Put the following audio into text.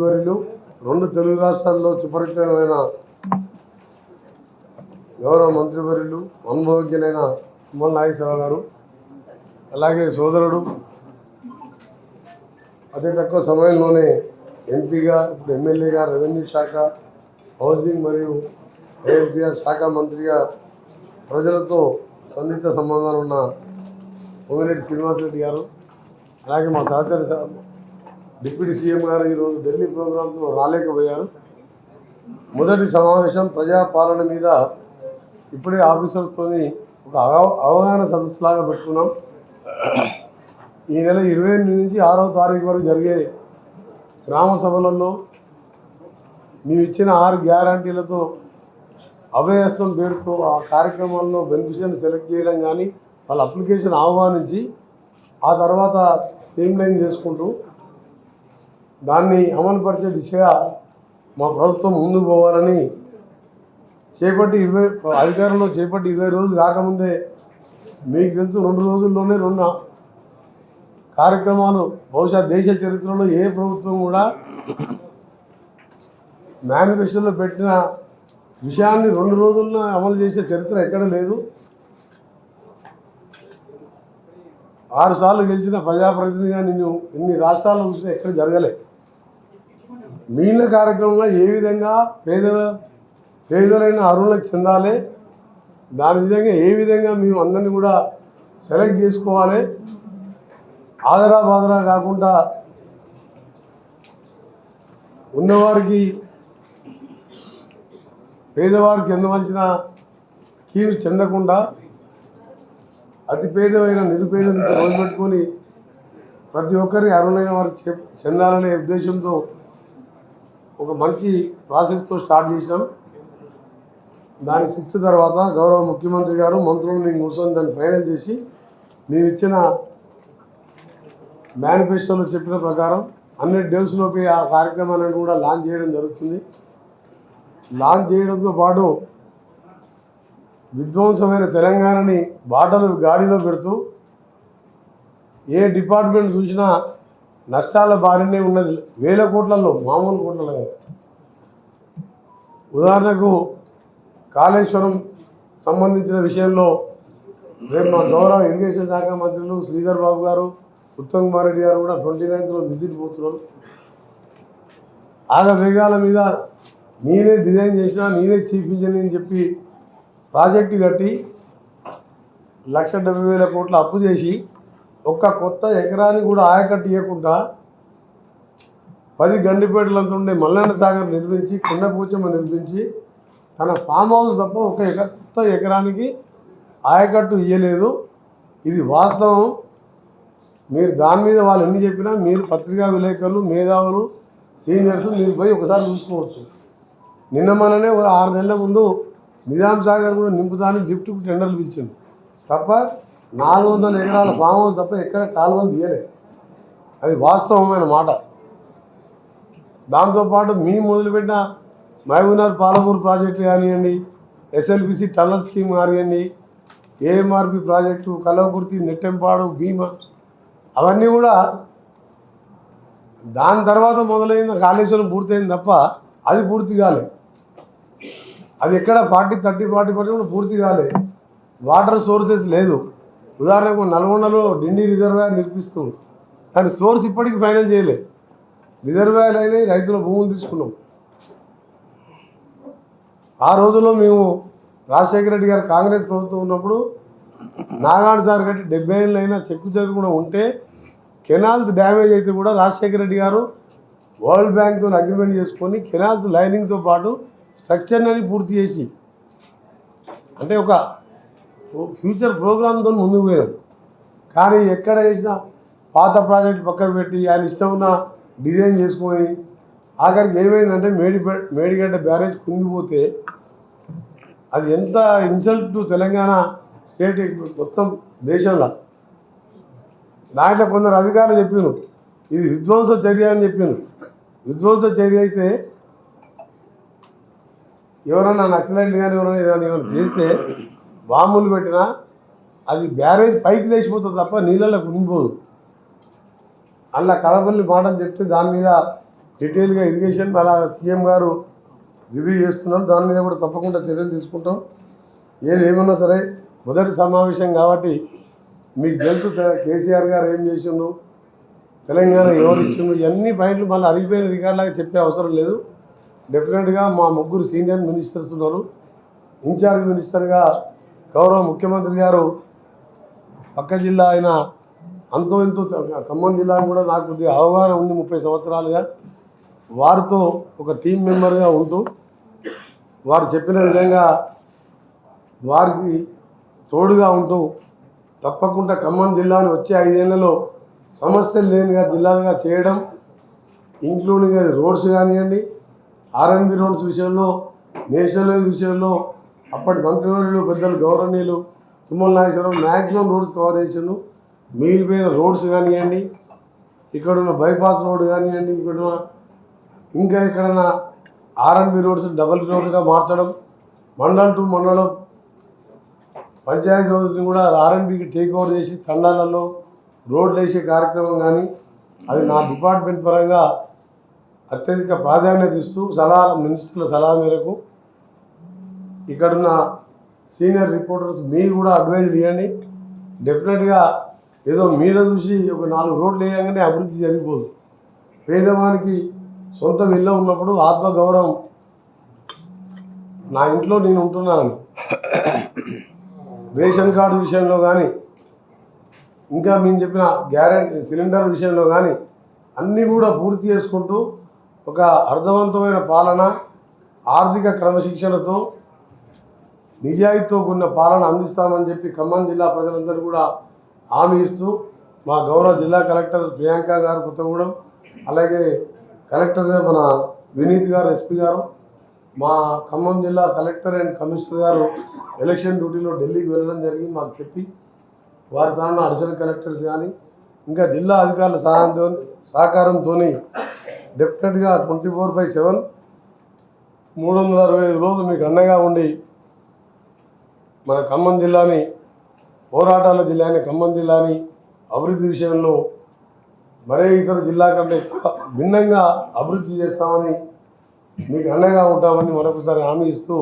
మంత్రివర్యులు, రెండు తెలుగు రాష్ట్రాల్లో సుపరిచితమైన గౌరవ మంత్రివర్యులు అనుభవజ్ఞులైన తుమ్మల నాగేశ్వరరావు గారు, అలాగే సోదరుడు అతి తక్కువ సమయంలోనే ఎంపీగా, ఇప్పుడు ఎమ్మెల్యేగా, రెవెన్యూ శాఖ, హౌసింగ్ మరియు ఏఎన్పిఆర్ శాఖ మంత్రిగా ప్రజలతో సన్నిహిత సంబంధాలు ఉన్న పొంగిరెడ్డి శ్రీనివాసరెడ్డి గారు, అలాగే మా సహచర డిప్యూటీ సీఎం గారు ఈరోజు ఢిల్లీ ప్రోగ్రాంతో రాలేకపోయారు. మొదటి సమావేశం ప్రజాపాలన మీద ఇప్పుడే ఆఫీసర్స్తో ఒక అవగాహన సదస్సులాగా పెట్టుకున్నాం. ఈ నెల 28 నుంచి 6వ తారీఖు వరకు జరిగే గ్రామ సభలలో మేము ఇచ్చిన 6 గ్యారంటీలతో అభయహస్తం పేరుతో ఆ కార్యక్రమాల్లో బెనిఫిషియర్ని సెలెక్ట్ చేయడం కానీ, వాళ్ళ అప్లికేషన్ ఆహ్వానించి ఆ తర్వాత స్ట్రీమ్లైన్ చేసుకుంటూ దాన్ని అమలుపరిచే దిశగా మా ప్రభుత్వం ముందుకు పోవాలని అధికారంలో చేపట్టి 20 రోజులు కాకముందే మీకు తెలుసు 2 రోజుల్లోనే 2 కార్యక్రమాలు బహుశా దేశ చరిత్రలో ఏ ప్రభుత్వం కూడా మేనిఫెస్టోలో పెట్టిన విషయాన్ని 2 రోజుల్లో అమలు చేసే చరిత్ర ఎక్కడ లేదు. 6 సార్లు గెలిచిన ప్రజాప్రతినిధిగా నేను ఇన్ని రాష్ట్రాల్లో చూసినా ఎక్కడ జరగలే. మిగిలిన కార్యక్రమంలో ఏ విధంగా పేదలైన అర్హులకు చెందాలి, దాని విధంగా ఏ విధంగా మేము అందరినీ కూడా సెలెక్ట్ చేసుకోవాలి, ఆదరా కాకుండా ఉన్నవారికి పేదవారికి చెందవలసిన స్కీమ్స్ చెందకుండా అతి పేదమైన నిరుపేద నుంచి మొదలుపెట్టుకొని ప్రతి ఒక్కరికి అర్హులైన వారికి చెందాలనే ఉద్దేశంతో ఒక మంచి ప్రాసెస్తో స్టార్ట్ చేసినాం. దాని 6 తర్వాత గౌరవ ముఖ్యమంత్రి గారు మంత్రులను కూర్చొని దాన్ని ఫైనల్ చేసి మేము ఇచ్చిన మేనిఫెస్టోలో చెప్పిన ప్రకారం 100 డేస్లోపే ఆ కార్యక్రమాన్ని కూడా లాంచ్ చేయడం జరుగుతుంది. లాంచ్ చేయడంతో పాటు విధ్వంసమైన తెలంగాణని గాడిలో పెడుతూ ఏ డిపార్ట్మెంట్ చూసినా నష్టాల బారినే ఉన్నది. 1000 కోట్లలో, మామూలు కోట్లలో. ఉదాహరణకు కాళేశ్వరం సంబంధించిన విషయంలో రేపు మా గౌరవ ఇరిగేషన్ శాఖ మంత్రులు శ్రీధర్ బాబు గారు, ఉత్తమ్ కుమార్ రెడ్డి గారు కూడా 29th విజిట్ పోతున్నారు. వేగాల మీద నేనే డిజైన్ చేసినా, నేనే చీఫ్ ఇంజనీర్ అని చెప్పి ప్రాజెక్టు కట్టి 1,70,000 కోట్ల అప్పు చేసి ఒక్క కొత్త ఎకరాన్ని కూడా ఆయకట్టు ఇవ్వకుండా 10 గండిపేటలంతా ఉండే మల్లన్న సాగర్ నిర్మించి, కొండపూచమ్మ నిర్మించి తన ఫామ్ హౌస్ తప్ప కొత్త ఎకరానికి ఆయకట్టు ఇవ్వలేదు. ఇది వాస్తవం. మీరు దాని మీద వాళ్ళు ఎన్ని చెప్పినా మీరు పత్రికా విలేకరులు, మేధావులు, సీనియర్స్ మీరు పోయి ఒకసారి చూసుకోవచ్చు. మొన్ననే 6 నెలల ముందు నిజాం సాగర్ కూడా నింపుతానికి జిఫ్ట్కు టెండర్లు పిలిచింది తప్ప 400 ఎకరాల ఫామ్ హౌస్ తప్ప ఎక్కడ కాలువలు తీయలేదు. అది వాస్తవమైన మాట. దాంతోపాటు మేము మొదలుపెట్టిన మహబూబ్నగర్ పాలమూరు ప్రాజెక్టు కానివ్వండి, ఎస్ఎల్బిసి టన్నల్ స్కీమ్ కానివ్వండి, ఏఎంఆర్పి ప్రాజెక్టు, కలవకుర్తి, నెట్టెంపాడు, భీమా, అవన్నీ కూడా దాని తర్వాత మొదలైన కాళేశ్వరం పూర్తయింది తప్ప అది పూర్తి కాలే. అది ఎక్కడ 40% పూర్తి కాలే. వాటర్ సోర్సెస్ లేదు. ఉదాహరణకు నల్గొండలో డిండి రిజర్వాయర్ నిర్మిస్తూ దాని సోర్స్ ఇప్పటికీ ఫైనల్ చేయలే. రిజర్వాయర్ అయినాయి, రైతుల భూములు తీసుకున్నాం. ఆ రోజుల్లో మేము రాజశేఖర రెడ్డి గారు కాంగ్రెస్ ప్రభుత్వం ఉన్నప్పుడు నాగార్జున సార్ కట్టి 70 ఏళ్ళు అయినా చెక్కు కూడా ఉంటే కెనాల్స్ డ్యామేజ్ అయితే కూడా రాజశేఖర రెడ్డి గారు వరల్డ్ బ్యాంక్తో అగ్రిమెంట్ చేసుకొని కెనాల్స్ లైనింగ్తో పాటు స్ట్రక్చర్ని పూర్తి చేసి, అంటే ఒక ఫ్యూచర్ ప్రోగ్రామ్తో ముందుకు పోయాం. కానీ ఎక్కడ వేసినా పాత ప్రాజెక్టు పక్కకు పెట్టి ఆయన ఇష్టం ఉన్న డిజైన్ చేసుకొని ఆఖరికి ఏమైందంటే మేడిగడ్డ బ్యారేజ్ కుంగిపోతే అది ఎంత ఇన్సల్ట్ టు తెలంగాణ స్టేట్ మొత్తం దేశంలో. దాంట్లో కొందరు అధికారులు చెప్పారు ఇది విధ్వంస చర్య అని చెప్పాను. విధ్వంస చర్య అయితే ఎవరన్నా నక్సలైట్లు కానీ ఎవరైనా చేస్తే బాంబులు పెట్టినా అది బ్యారేజ్ పైకి లేచిపోతుంది తప్ప నీళ్ళలో కుంగిపోదు. అలా కలపల్లి మాటలు చెప్తే దాని మీద డీటెయిల్గా ఇరిగేషన్ అలా సీఎం గారు రివ్యూ చేస్తున్నాం. దాని మీద కూడా తప్పకుండా చర్యలు తీసుకుంటాం. ఏమన్నా సరే మొదటి సమావేశం కాబట్టి మీకు తెలుసు కేసీఆర్ గారు ఏం చేసిండ్రు, తెలంగాణ ఎవరు ఇచ్చిండ్రు, ఇవన్నీ పాయింట్లు మళ్ళీ అరిగిపోయిన రికార్డులాగా చెప్పే అవసరం లేదు. డెఫినెట్గా మా ముగ్గురు సీనియర్ మినిస్టర్స్ ఉన్నారు. ఇన్ఛార్జ్ మినిస్టర్గా గౌరవ ముఖ్యమంత్రి గారు పక్క జిల్లా అయిన అంతో ఎంతో ఖమ్మం జిల్లా కూడా నాకు కొద్దిగా అవగాహన ఉంది 30 సంవత్సరాలుగా. వారితో ఒక టీం మెంబర్గా ఉంటూ వారు చెప్పిన విధంగా వారికి తోడుగా ఉంటూ తప్పకుండా ఖమ్మం జిల్లాని వచ్చే 5 ఏళ్లలో సమస్యలు లేనిగా జిల్లాగా చేయడం, ఇంక్లూడింగ్ అది రోడ్స్ కానివ్వండి, ఆర్ఎన్బి రోడ్స్ విషయంలో, నేషనల్ హైవే విషయంలో అప్పటి మంత్రివర్యులు పెద్దలు గౌరవనీయులు Tummala Nageswara Rao maximum roads cover చేసిండు. మిగిలిపోయిన రోడ్స్ కానివ్వండి, ఇక్కడున్న బైపాస్ రోడ్ కానివ్వండి, ఇక్కడున్న ఇంకా ఎక్కడన్నా ఆర్ఎన్బి రోడ్స్ డబల్ రోడ్గా మార్చడం, మండల్ టు మండలం పంచాయతీ రోడ్ని కూడా ఆర్ఎన్బికి టేక్ ఓవర్ చేసి తండాలలో రోడ్లు వేసే కార్యక్రమం కానీ అది నా డిపార్ట్మెంట్ పరంగా అత్యధిక ప్రాధాన్యత ఇస్తూ మినిస్టర్ల సలహా మేరకు ఇక్కడున్న సీనియర్ రిపోర్టర్స్ మీరు కూడా అడ్వైజ్ ఇవ్వండి. డెఫినెట్గా ఏదో మీద చూసి ఒక 4 రోడ్లు వేయగానే అభివృద్ధి జరిగిపోదు. పేదవానికి సొంత ఇల్లు ఉన్నప్పుడు ఆత్మగౌరవం, నా ఇంట్లో నేను ఉంటున్నాను, రేషన్ కార్డు విషయంలో కానీ ఇంకా మేము చెప్పిన గ్యారెంటీ సిలిండర్ విషయంలో కానీ అన్నీ కూడా పూర్తి చేసుకుంటూ ఒక అర్థవంతమైన పాలన, ఆర్థిక క్రమశిక్షణతో నిజాయితీతో కూడిన పాలన అందిస్తామని చెప్పి ఖమ్మం జిల్లా ప్రజలందరూ కూడా హామీ ఇస్తూ మా గౌరవ జిల్లా కలెక్టర్ ప్రియాంక గారు కొత్తగూడెం, అలాగే కలెక్టర్గా మన వినీత్ గారు ఎస్పీ గారు, మా ఖమ్మం జిల్లా కలెక్టర్ అండ్ కమిషనర్ గారు ఎలక్షన్ డ్యూటీలో ఢిల్లీకి వెళ్ళడం జరిగింది. మాకు చెప్పి వారి తరఫున అడిషనల్ కలెక్టర్స్ కానీ ఇంకా జిల్లా అధికారుల సహకారంతో డెఫినెట్గా 24/7 365 రోజులు మీకు అండగా ఉండి మన ఖమ్మం జిల్లాని, పోరాటాల జిల్లాని, ఖమ్మం జిల్లాని అభివృద్ధి విషయంలో మరే ఇతర జిల్లా కంటే ఎక్కువ భిన్నంగా అభివృద్ధి చేస్తామని మీకు అండగా ఉంటామని మరొకసారి హామీ ఇస్తూ